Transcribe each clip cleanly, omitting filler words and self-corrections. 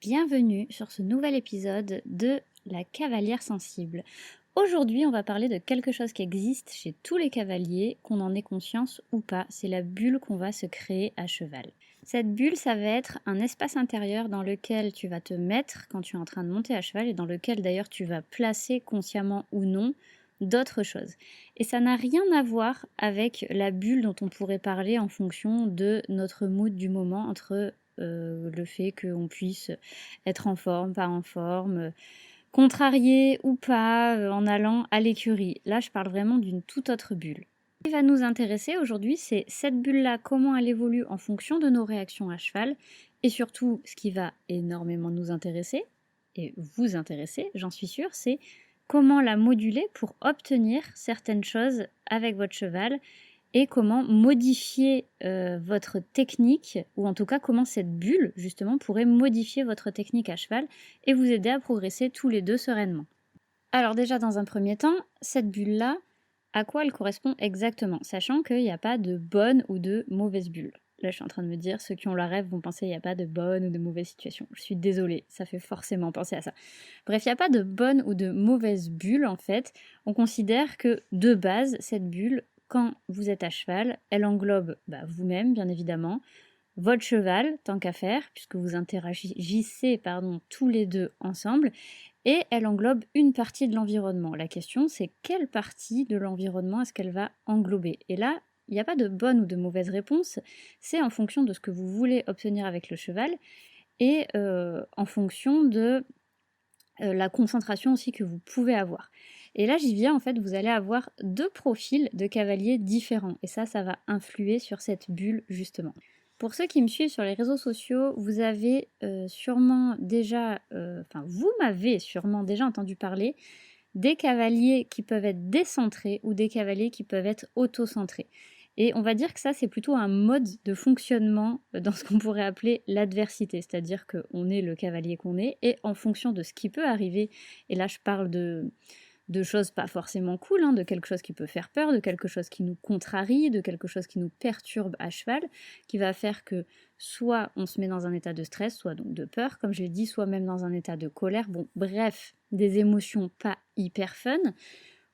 Bienvenue sur ce nouvel épisode de La Cavalière Sensible. Aujourd'hui, on va parler de quelque chose qui existe chez tous les cavaliers, qu'on en ait conscience ou pas. C'est la bulle qu'on va se créer à cheval. Cette bulle, ça va être un espace intérieur dans lequel tu vas te mettre quand tu es en train de monter à cheval et dans lequel d'ailleurs tu vas placer consciemment ou non d'autres choses. Et ça n'a rien à voir avec la bulle dont on pourrait parler en fonction de notre mood du moment entre le fait qu'on puisse être en forme, pas en forme, contrarié ou pas, en allant à l'écurie. Là, je parle vraiment d'une toute autre bulle. Ce qui va nous intéresser aujourd'hui, c'est cette bulle-là, comment elle évolue en fonction de nos réactions à cheval, et surtout, ce qui va énormément nous intéresser, et vous intéresser, j'en suis sûre, c'est comment la moduler pour obtenir certaines choses avec votre cheval et comment modifier votre technique, ou en tout cas comment cette bulle justement pourrait modifier votre technique à cheval et vous aider à progresser tous les deux sereinement. Alors déjà dans un premier temps, cette bulle-là, à quoi elle correspond exactement, sachant qu'il n'y a pas de bonne ou de mauvaise bulle. Là je suis en train de me dire, ceux qui ont la rêve vont penser qu'il n'y a pas de bonne ou de mauvaise situation. Je suis désolée, ça fait forcément penser à ça. Bref, il n'y a pas de bonne ou de mauvaise bulle en fait. On considère que de base, cette bulle, quand vous êtes à cheval, elle englobe vous-même, bien évidemment, votre cheval, tant qu'à faire, puisque vous interagissez tous les deux ensemble, et elle englobe une partie de l'environnement. La question, c'est quelle partie de l'environnement est-ce qu'elle va englober? Et là, il n'y a pas de bonne ou de mauvaise réponse, c'est en fonction de ce que vous voulez obtenir avec le cheval, et en fonction de la concentration aussi que vous pouvez avoir. Et là, j'y viens, en fait, vous allez avoir deux profils de cavaliers différents. Et ça va influer sur cette bulle, justement. Pour ceux qui me suivent sur les réseaux sociaux, vous avez sûrement déjà, vous m'avez sûrement déjà entendu parler des cavaliers qui peuvent être décentrés ou des cavaliers qui peuvent être autocentrés. Et on va dire que ça, c'est plutôt un mode de fonctionnement dans ce qu'on pourrait appeler l'adversité, c'est-à-dire qu'on est le cavalier qu'on est, et en fonction de ce qui peut arriver, et là je parle de choses pas forcément cool, de quelque chose qui peut faire peur, de quelque chose qui nous contrarie, de quelque chose qui nous perturbe à cheval, qui va faire que soit on se met dans un état de stress, soit donc de peur, comme je l'ai dit, soit même dans un état de colère, bon bref, des émotions pas hyper fun.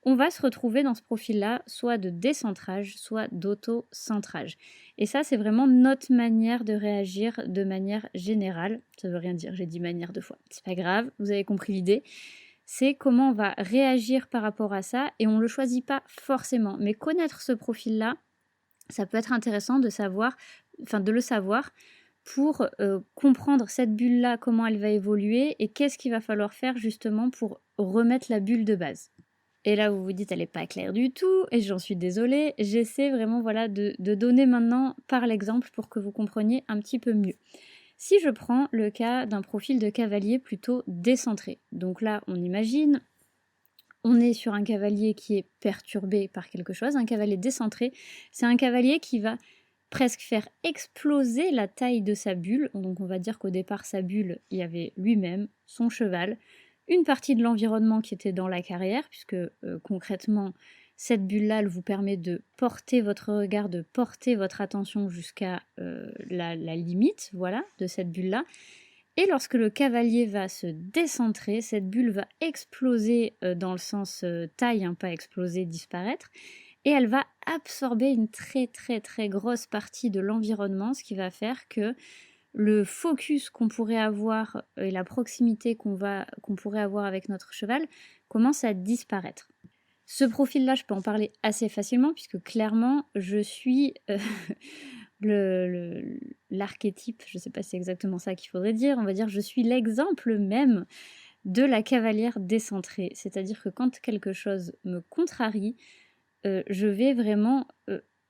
On va se retrouver dans ce profil-là, soit de décentrage, soit d'autocentrage. Et ça, c'est vraiment notre manière de réagir de manière générale. Ça veut rien dire, j'ai dit manière deux fois. C'est pas grave, vous avez compris l'idée. C'est comment on va réagir par rapport à ça, et on ne le choisit pas forcément. Mais connaître ce profil-là, ça peut être intéressant de le savoir pour comprendre cette bulle-là, comment elle va évoluer, et qu'est-ce qu'il va falloir faire justement pour remettre la bulle de base. Et là, vous vous dites, elle n'est pas claire du tout, et j'en suis désolée. J'essaie vraiment de donner maintenant par l'exemple pour que vous compreniez un petit peu mieux. Si je prends le cas d'un profil de cavalier plutôt décentré, donc là, on imagine, on est sur un cavalier qui est perturbé par quelque chose. Un cavalier décentré, c'est un cavalier qui va presque faire exploser la taille de sa bulle. Donc on va dire qu'au départ, sa bulle, il y avait lui-même, son cheval, une partie de l'environnement qui était dans la carrière, puisque concrètement, cette bulle-là, elle vous permet de porter votre regard, de porter votre attention jusqu'à la limite, voilà, de cette bulle-là. Et lorsque le cavalier va se décentrer, cette bulle va exploser dans le sens taille, pas exploser, disparaître, et elle va absorber une très très très grosse partie de l'environnement, ce qui va faire que le focus qu'on pourrait avoir et la proximité qu'on pourrait avoir avec notre cheval commence à disparaître. Ce profil-là, je peux en parler assez facilement puisque clairement, je suis l'archétype, je ne sais pas si c'est exactement ça qu'il faudrait dire, on va dire je suis l'exemple même de la cavalière décentrée. C'est-à-dire que quand quelque chose me contrarie, je vais vraiment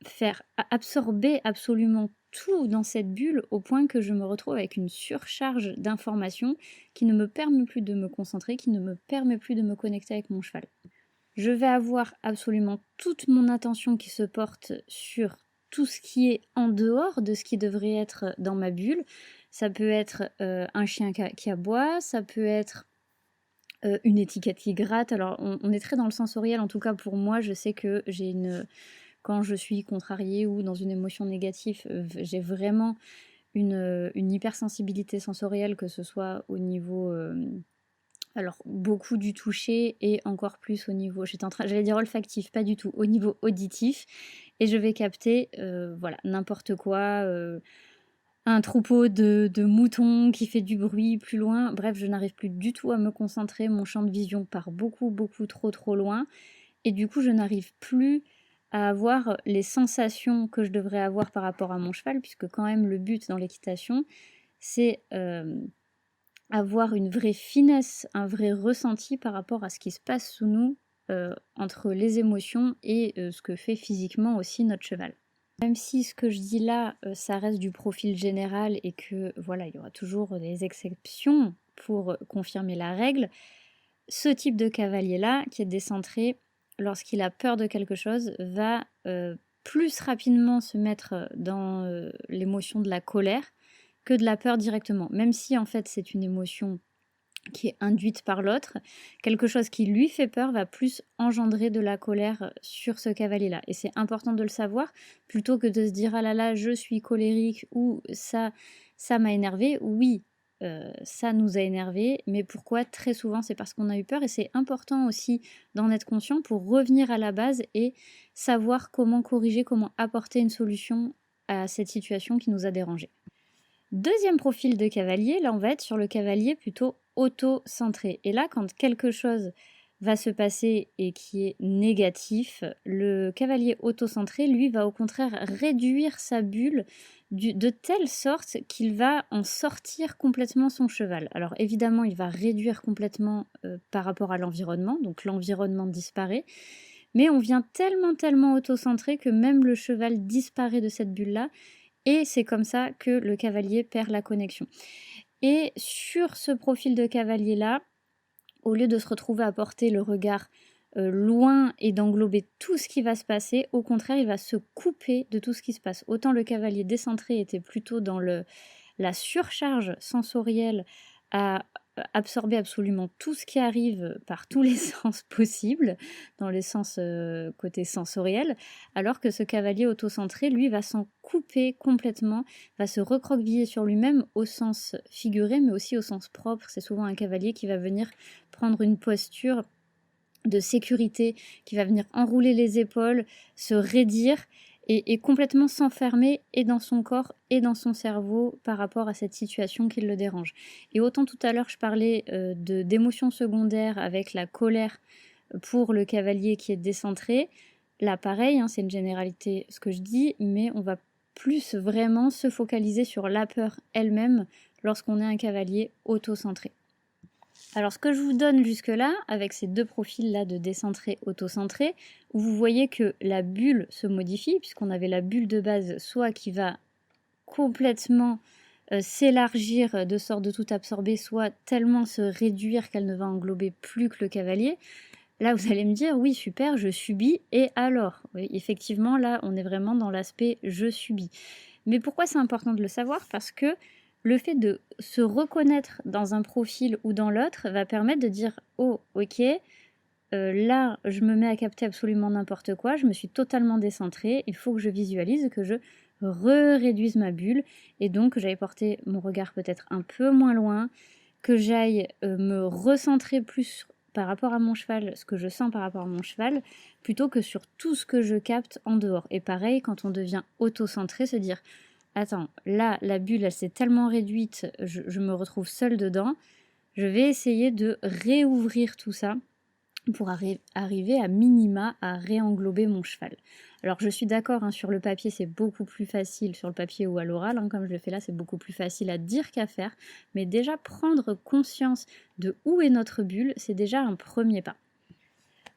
faire absorber absolument tout dans cette bulle au point que je me retrouve avec une surcharge d'informations qui ne me permet plus de me concentrer, qui ne me permet plus de me connecter avec mon cheval. Je vais avoir absolument toute mon attention qui se porte sur tout ce qui est en dehors de ce qui devrait être dans ma bulle. Ça peut être un chien qui aboie, ça peut être une étiquette qui gratte. Alors on est très dans le sensoriel, en tout cas pour moi, je sais que quand je suis contrariée ou dans une émotion négative, j'ai vraiment une hypersensibilité sensorielle, que ce soit au niveau, alors beaucoup du toucher et encore plus au niveau, j'allais dire olfactif, pas du tout, au niveau auditif. Et je vais capter, voilà, n'importe quoi, un troupeau de moutons qui fait du bruit plus loin. Bref, je n'arrive plus du tout à me concentrer. Mon champ de vision part beaucoup, beaucoup trop loin. Et du coup, je n'arrive plus à avoir les sensations que je devrais avoir par rapport à mon cheval, puisque quand même le but dans l'équitation, c'est avoir une vraie finesse, un vrai ressenti par rapport à ce qui se passe sous nous, entre les émotions et ce que fait physiquement aussi notre cheval. Même si ce que je dis là, ça reste du profil général et que voilà, il y aura toujours des exceptions pour confirmer la règle, ce type de cavalier-là, qui est décentré, lorsqu'il a peur de quelque chose, va plus rapidement se mettre dans l'émotion de la colère que de la peur directement. Même si en fait c'est une émotion qui est induite par l'autre, quelque chose qui lui fait peur va plus engendrer de la colère sur ce cavalier-là. Et c'est important de le savoir, plutôt que de se dire ah là là, je suis colérique ou ça m'a énervé. Oui, ça nous a énervé, mais pourquoi? Très souvent, c'est parce qu'on a eu peur et c'est important aussi d'en être conscient pour revenir à la base et savoir comment corriger, comment apporter une solution à cette situation qui nous a dérangé. Deuxième profil de cavalier, là on va être sur le cavalier plutôt auto-centré. Et là, quand quelque chose va se passer et qui est négatif, le cavalier auto-centré, lui, va au contraire réduire sa bulle de telle sorte qu'il va en sortir complètement son cheval. Alors évidemment, il va réduire complètement par rapport à l'environnement, donc l'environnement disparaît, mais on vient tellement auto-centré que même le cheval disparaît de cette bulle-là, et c'est comme ça que le cavalier perd la connexion. Et sur ce profil de cavalier-là, au lieu de se retrouver à porter le regard loin et d'englober tout ce qui va se passer, au contraire, il va se couper de tout ce qui se passe. Autant le cavalier décentré était plutôt dans la surcharge sensorielle à absorber absolument tout ce qui arrive par tous les sens possibles, dans les sens côté sensoriel, alors que ce cavalier autocentré, lui, va s'en couper complètement, va se recroqueviller sur lui-même au sens figuré, mais aussi au sens propre. C'est souvent un cavalier qui va venir prendre une posture de sécurité, qui va venir enrouler les épaules, se raidir et complètement s'enfermer et dans son corps et dans son cerveau par rapport à cette situation qui le dérange. Et autant tout à l'heure je parlais d'émotions secondaires avec la colère pour le cavalier qui est décentré, là pareil, hein, c'est une généralité ce que je dis, mais on va plus vraiment se focaliser sur la peur elle-même lorsqu'on est un cavalier auto-centré. Alors ce que je vous donne jusque-là, avec ces deux profils-là de décentré, auto-centré, où vous voyez que la bulle se modifie, puisqu'on avait la bulle de base soit qui va complètement s'élargir de sorte de tout absorber, soit tellement se réduire qu'elle ne va englober plus que le cavalier. Là, vous allez me dire, oui, super, je subis, et alors? Oui, effectivement, là, on est vraiment dans l'aspect je subis. Mais pourquoi c'est important de le savoir? Parce que le fait de se reconnaître dans un profil ou dans l'autre va permettre de dire oh ok, là je me mets à capter absolument n'importe quoi, je me suis totalement décentrée, il faut que je visualise, que je réduise ma bulle et donc que j'aille porter mon regard peut-être un peu moins loin, que j'aille me recentrer plus par rapport à mon cheval, ce que je sens par rapport à mon cheval, plutôt que sur tout ce que je capte en dehors. Et pareil, quand on devient auto-centré, se dire attends, là, la bulle, elle s'est tellement réduite, je me retrouve seule dedans. Je vais essayer de réouvrir tout ça pour arriver à minima à réenglober mon cheval. Alors je suis d'accord, hein, sur le papier c'est beaucoup plus facile, sur le papier ou à l'oral, hein, comme je le fais là, c'est beaucoup plus facile à dire qu'à faire, mais déjà prendre conscience de où est notre bulle, c'est déjà un premier pas.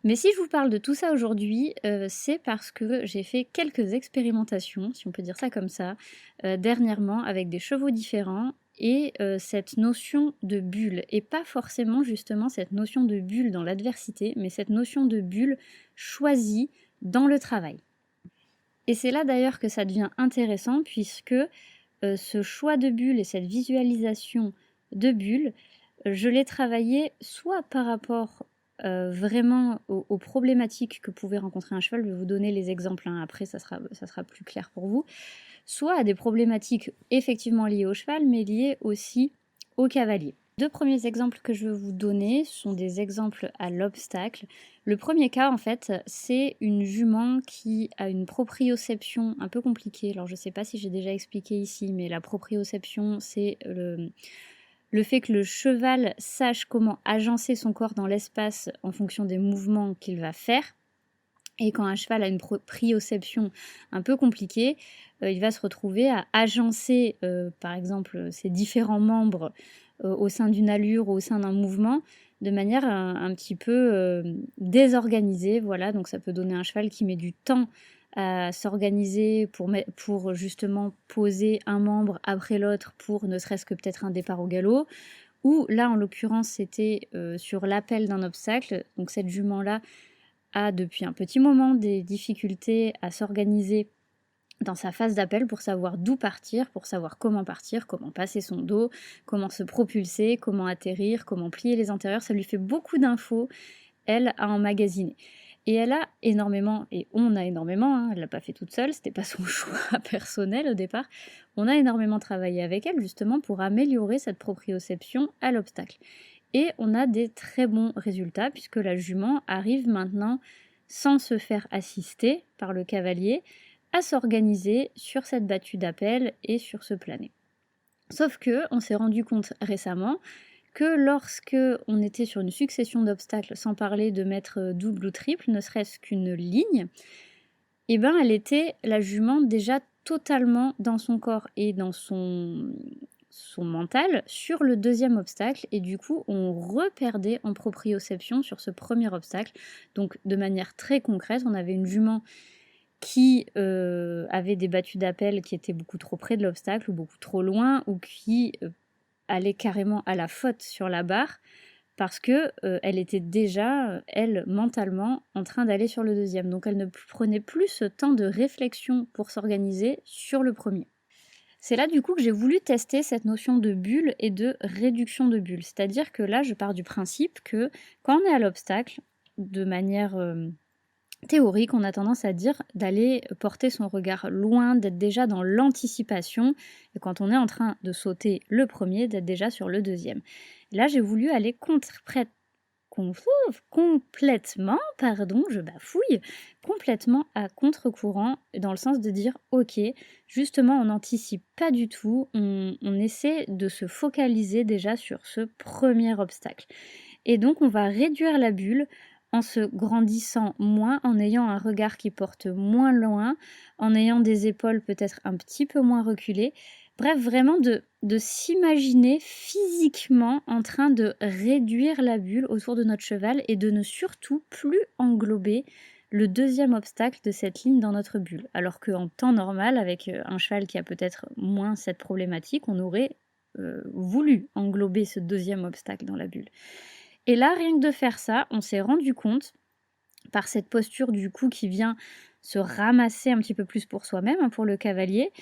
Mais si je vous parle de tout ça aujourd'hui, c'est parce que j'ai fait quelques expérimentations, si on peut dire ça comme ça, dernièrement avec des chevaux différents et cette notion de bulle et pas forcément justement cette notion de bulle dans l'adversité, mais cette notion de bulle choisie dans le travail. Et c'est là d'ailleurs que ça devient intéressant puisque ce choix de bulle et cette visualisation de bulle, je l'ai travaillé soit par rapport vraiment aux problématiques que pouvait rencontrer un cheval. Je vais vous donner les exemples, hein, après ça sera plus clair pour vous. soit à des problématiques effectivement liées au cheval, mais liées aussi au cavalier. 2 premiers exemples que je veux vous donner sont des exemples à l'obstacle. Le premier cas, en fait, c'est une jument qui a une proprioception un peu compliquée. Alors, je ne sais pas si j'ai déjà expliqué ici, mais la proprioception, c'est le fait que le cheval sache comment agencer son corps dans l'espace en fonction des mouvements qu'il va faire. Et quand un cheval a une proprioception un peu compliquée, il va se retrouver à agencer, par exemple, ses différents membres au sein d'une allure ou au sein d'un mouvement de manière un petit peu désorganisée. Voilà, donc ça peut donner un cheval qui met du temps à s'organiser pour justement poser un membre après l'autre pour ne serait-ce que peut-être un départ au galop. Ou là, en l'occurrence, c'était sur l'appel d'un obstacle. Donc cette jument-là a depuis un petit moment des difficultés à s'organiser dans sa phase d'appel pour savoir d'où partir, pour savoir comment partir, comment passer son dos, comment se propulser, comment atterrir, comment plier les antérieurs. Ça lui fait beaucoup d'infos, elle, à emmagasiner. Et elle a énormément, et on a énormément, hein, elle l'a pas fait toute seule, c'était pas son choix personnel au départ, on a énormément travaillé avec elle justement pour améliorer cette proprioception à l'obstacle. Et on a des très bons résultats puisque la jument arrive maintenant, sans se faire assister par le cavalier, à s'organiser sur cette battue d'appel et sur ce plané. Sauf que on s'est rendu compte récemment que lorsque on était sur une succession d'obstacles, sans parler de mettre double ou triple, ne serait-ce qu'une ligne, eh ben elle était, la jument, déjà totalement dans son corps et dans son mental sur le deuxième obstacle, et du coup on reperdait en proprioception sur ce premier obstacle. Donc de manière très concrète, on avait une jument qui avait des battues d'appel qui étaient beaucoup trop près de l'obstacle ou beaucoup trop loin, ou qui allait carrément à la faute sur la barre parce que elle était déjà, elle, mentalement, en train d'aller sur le deuxième. Donc elle ne prenait plus ce temps de réflexion pour s'organiser sur le premier. C'est là du coup que j'ai voulu tester cette notion de bulle et de réduction de bulle. C'est-à-dire que là, je pars du principe que quand on est à l'obstacle, de manière théorique, on a tendance à dire d'aller porter son regard loin, d'être déjà dans l'anticipation, et quand on est en train de sauter le premier, d'être déjà sur le deuxième. Là, j'ai voulu aller complètement, pardon, je bafouille, complètement à contre-courant, dans le sens de dire, ok, justement, on n'anticipe pas du tout, on essaie de se focaliser déjà sur ce premier obstacle. Et donc, on va réduire la bulle en se grandissant moins, en ayant un regard qui porte moins loin, en ayant des épaules peut-être un petit peu moins reculées. Bref, vraiment de s'imaginer physiquement en train de réduire la bulle autour de notre cheval et de ne surtout plus englober le deuxième obstacle de cette ligne dans notre bulle. Alors qu'en temps normal, avec un cheval qui a peut-être moins cette problématique, on aurait voulu englober ce deuxième obstacle dans la bulle. Et là, rien que de faire ça, on s'est rendu compte, par cette posture du coup qui vient se ramasser un petit peu plus pour soi-même, hein, pour le cavalier,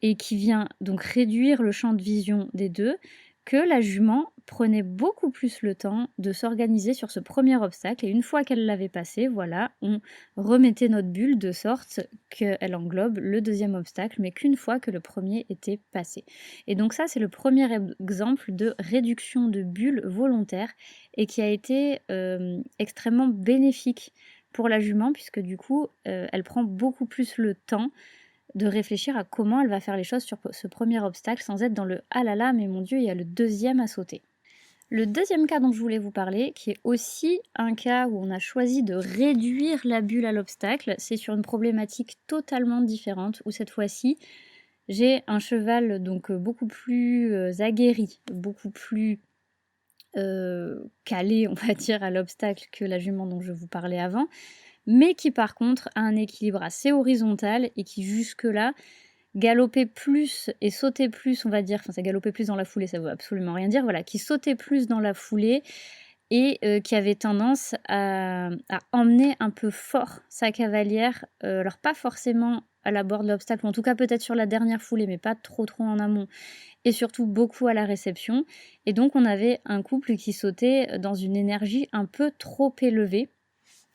et qui vient donc réduire le champ de vision des deux, que la jument prenait beaucoup plus le temps de s'organiser sur ce premier obstacle, et une fois qu'elle l'avait passé, voilà, on remettait notre bulle de sorte qu'elle englobe le deuxième obstacle, mais qu'une fois que le premier était passé. Et donc ça, c'est le premier exemple de réduction de bulle volontaire, et qui a été extrêmement bénéfique pour la jument, puisque du coup, elle prend beaucoup plus le temps de réfléchir à comment elle va faire les choses sur ce premier obstacle sans être dans le « ah là là, mais mon Dieu, il y a le deuxième à sauter ». Le deuxième cas dont je voulais vous parler, qui est aussi un cas où on a choisi de réduire la bulle à l'obstacle, c'est sur une problématique totalement différente, où cette fois-ci, j'ai un cheval donc beaucoup plus aguerri, beaucoup plus calé, on va dire, à l'obstacle que la jument dont je vous parlais avant, mais qui par contre a un équilibre assez horizontal et qui jusque-là galopait plus et sautait plus, on va dire, enfin ça galopait plus dans la foulée, ça veut absolument rien dire, voilà, qui sautait plus dans la foulée et qui avait tendance à emmener un peu fort sa cavalière, alors pas forcément à la bord de l'obstacle, ou en tout cas peut-être sur la dernière foulée, mais pas trop en amont, et surtout beaucoup à la réception, et donc on avait un couple qui sautait dans une énergie un peu trop élevée,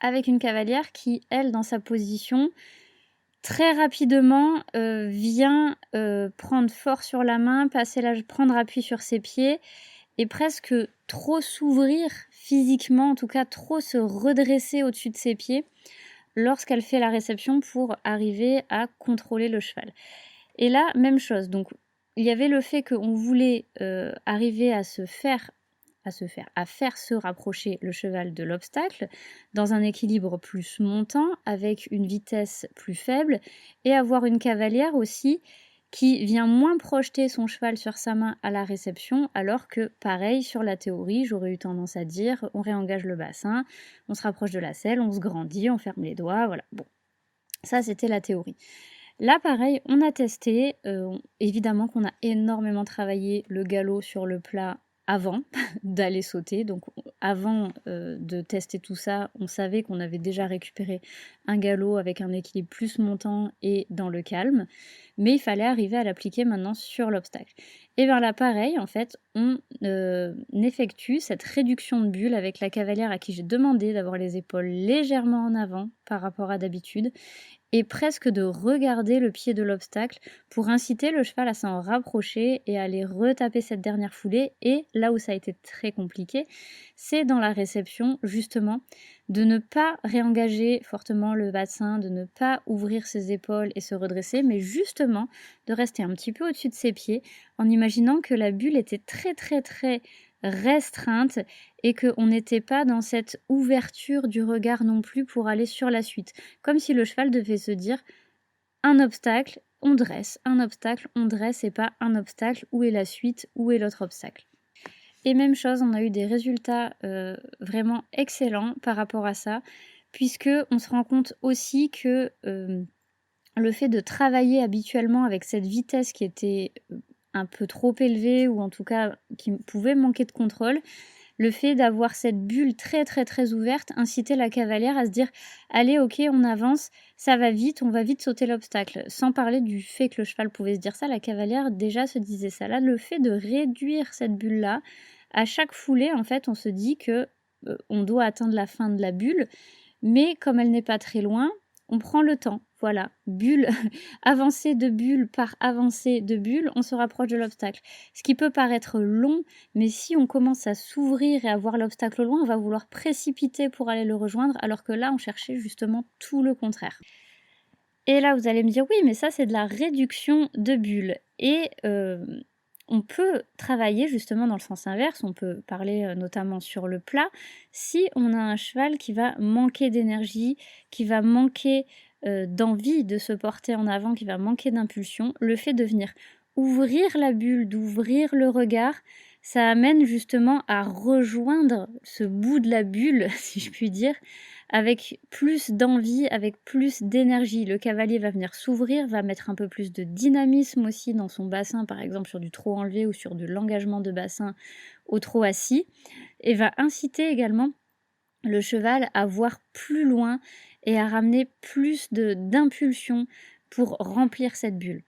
avec une cavalière qui, elle, dans sa position, très rapidement, vient, prendre fort sur la main, prendre appui sur ses pieds et presque trop s'ouvrir physiquement, en tout cas trop se redresser au-dessus de ses pieds lorsqu'elle fait la réception pour arriver à contrôler le cheval. Et là, même chose, donc il y avait le fait qu'on voulait, arriver à faire se rapprocher le cheval de l'obstacle dans un équilibre plus montant, avec une vitesse plus faible, et avoir une cavalière aussi qui vient moins projeter son cheval sur sa main à la réception, alors que pareil, sur la théorie, j'aurais eu tendance à dire, on réengage le bassin, on se rapproche de la selle, on se grandit, on ferme les doigts, voilà. Bon, ça c'était la théorie. Là, pareil, on a testé. Évidemment qu'on a énormément travaillé le galop sur le plat avant d'aller sauter. Donc, avant de tester tout ça, on savait qu'on avait déjà récupéré un galop avec un équilibre plus montant et dans le calme. Mais il fallait arriver à l'appliquer maintenant sur l'obstacle. Et bien là, pareil, en fait, on effectue cette réduction de bulle avec la cavalière à qui j'ai demandé d'avoir les épaules légèrement en avant par rapport à d'habitude et presque de regarder le pied de l'obstacle pour inciter le cheval à s'en rapprocher et à aller retaper cette dernière foulée. Et là où ça a été très compliqué, c'est dans la réception, justement, de ne pas réengager fortement le bassin, de ne pas ouvrir ses épaules et se redresser, mais justement de rester un petit peu au-dessus de ses pieds en imaginant que la bulle était très très très restreinte et qu'on n'était pas dans cette ouverture du regard non plus pour aller sur la suite. Comme si le cheval devait se dire un obstacle, on dresse, un obstacle, on dresse et pas un obstacle, où est la suite, où est l'autre obstacle. Et même chose, on a eu des résultats vraiment excellents par rapport à ça, puisque on se rend compte aussi que le fait de travailler habituellement avec cette vitesse qui était un peu trop élevée ou en tout cas qui pouvait manquer de contrôle, le fait d'avoir cette bulle très très très ouverte incitait la cavalière à se dire allez ok on avance, ça va vite, on va vite sauter l'obstacle. Sans parler du fait que le cheval pouvait se dire ça, la cavalière déjà se disait ça. Là le fait de réduire cette bulle là, à chaque foulée en fait on se dit que on doit atteindre la fin de la bulle, mais comme elle n'est pas très loin, on prend le temps. Voilà, bulle, avancée de bulle par avancée de bulle, on se rapproche de l'obstacle. Ce qui peut paraître long, mais si on commence à s'ouvrir et à voir l'obstacle au loin, on va vouloir précipiter pour aller le rejoindre, alors que là, on cherchait justement tout le contraire. Et là, vous allez me dire, oui, mais ça, c'est de la réduction de bulles. Et on peut travailler justement dans le sens inverse, on peut parler notamment sur le plat, si on a un cheval qui va manquer d'énergie, qui va manquer d'envie de se porter en avant, qui va manquer d'impulsion, le fait de venir ouvrir la bulle, d'ouvrir le regard, ça amène justement à rejoindre ce bout de la bulle, si je puis dire, avec plus d'envie, avec plus d'énergie. Le cavalier va venir s'ouvrir, va mettre un peu plus de dynamisme aussi dans son bassin, par exemple sur du trot enlevé ou sur de l'engagement de bassin au trot assis, et va inciter également le cheval à voir plus loin et à ramener plus d'impulsion pour remplir cette bulle.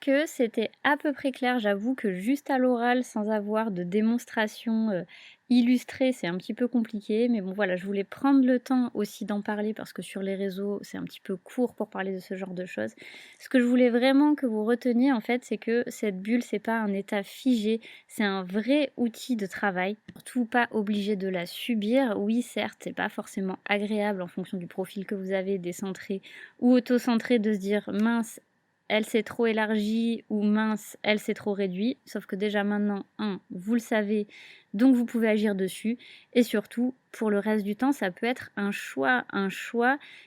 Que c'était à peu près clair, j'avoue que juste à l'oral, sans avoir de démonstration illustrée, c'est un petit peu compliqué, mais bon voilà, je voulais prendre le temps aussi d'en parler parce que sur les réseaux, c'est un petit peu court pour parler de ce genre de choses. Ce que je voulais vraiment que vous reteniez en fait, c'est que cette bulle, c'est pas un état figé, c'est un vrai outil de travail. Surtout pas obligé de la subir. Oui, certes, c'est pas forcément agréable en fonction du profil que vous avez, décentré ou auto-centré, de se dire mince, elle s'est trop élargie ou mince, elle s'est trop réduit. Sauf que déjà maintenant, vous le savez, donc vous pouvez agir dessus. Et surtout, pour le reste du temps, ça peut être un choix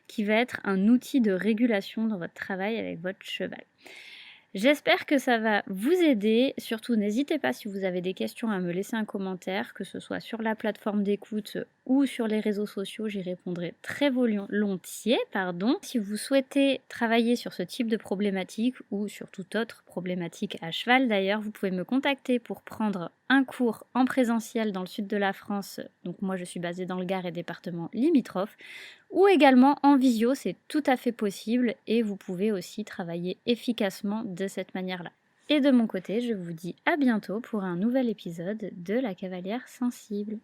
qui va être un outil de régulation dans votre travail avec votre cheval. J'espère que ça va vous aider. Surtout, n'hésitez pas si vous avez des questions à me laisser un commentaire, que ce soit sur la plateforme d'écoute ou sur les réseaux sociaux, j'y répondrai très volontiers. Si vous souhaitez travailler sur ce type de problématique ou sur toute autre problématique à cheval d'ailleurs, vous pouvez me contacter pour prendre un cours en présentiel dans le sud de la France. Donc moi je suis basée dans le Gard et département limitrophe, ou également en visio, c'est tout à fait possible et vous pouvez aussi travailler efficacement de cette manière-là. Et de mon côté, je vous dis à bientôt pour un nouvel épisode de La Cavalière Sensible.